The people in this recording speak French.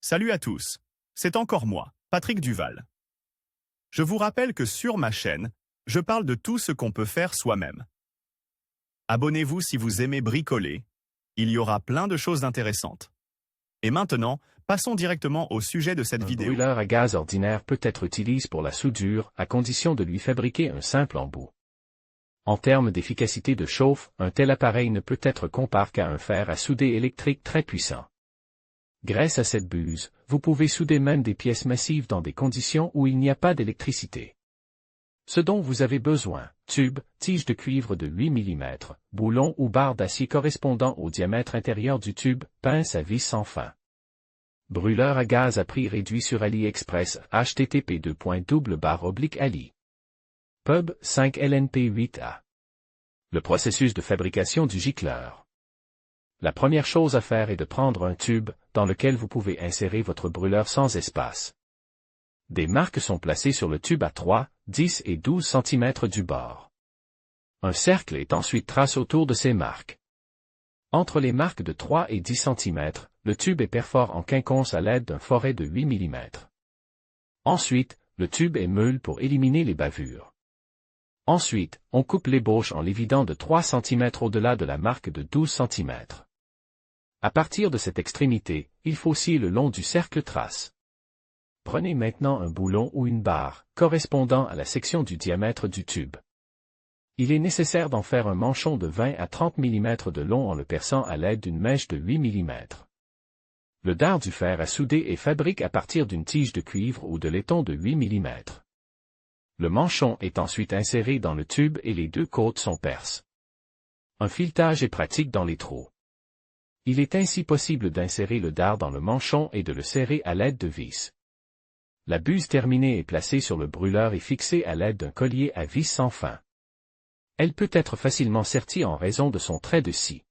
Salut à tous, c'est encore moi, Patrick Duval. Je vous rappelle que sur ma chaîne, je parle de tout ce qu'on peut faire soi-même. Abonnez-vous si vous aimez bricoler, il y aura plein de choses intéressantes. Et maintenant, passons directement au sujet de cette vidéo. Un brûleur à gaz ordinaire peut être utilisé pour la soudure, à condition de lui fabriquer un simple embout. En termes d'efficacité de chauffe, un tel appareil ne peut être comparé qu'à un fer à souder électrique très puissant. Grâce à cette buse, vous pouvez souder même des pièces massives dans des conditions où il n'y a pas d'électricité. Ce dont vous avez besoin, tube, tige de cuivre de 8 mm, boulon ou barre d'acier correspondant au diamètre intérieur du tube, pince à vis sans fin. Brûleur à gaz à prix réduit sur AliExpress, http://ali. Pub 5 LNP 8A. Le processus de fabrication du gicleur. La première chose à faire est de prendre un tube, dans lequel vous pouvez insérer votre brûleur sans espace. Des marques sont placées sur le tube à 3, 10 et 12 cm du bord. Un cercle est ensuite tracé autour de ces marques. Entre les marques de 3 et 10 cm, le tube est perforé en quinconce à l'aide d'un foret de 8 mm. Ensuite, le tube est meulé pour éliminer les bavures. Ensuite, on coupe l'ébauche en les vidant de 3 cm au-delà de la marque de 12 cm. À partir de cette extrémité, il faut scier le long du cercle trace. Prenez maintenant un boulon ou une barre, correspondant à la section du diamètre du tube. Il est nécessaire d'en faire un manchon de 20 à 30 mm de long en le perçant à l'aide d'une mèche de 8 mm. Le dard du fer à souder est fabriqué à partir d'une tige de cuivre ou de laiton de 8 mm. Le manchon est ensuite inséré dans le tube et les deux côtes sont percées. Un filetage est pratique dans les trous. Il est ainsi possible d'insérer le dard dans le manchon et de le serrer à l'aide de vis. La buse terminée est placée sur le brûleur et fixée à l'aide d'un collier à vis sans fin. Elle peut être facilement sertie en raison de son trait de scie.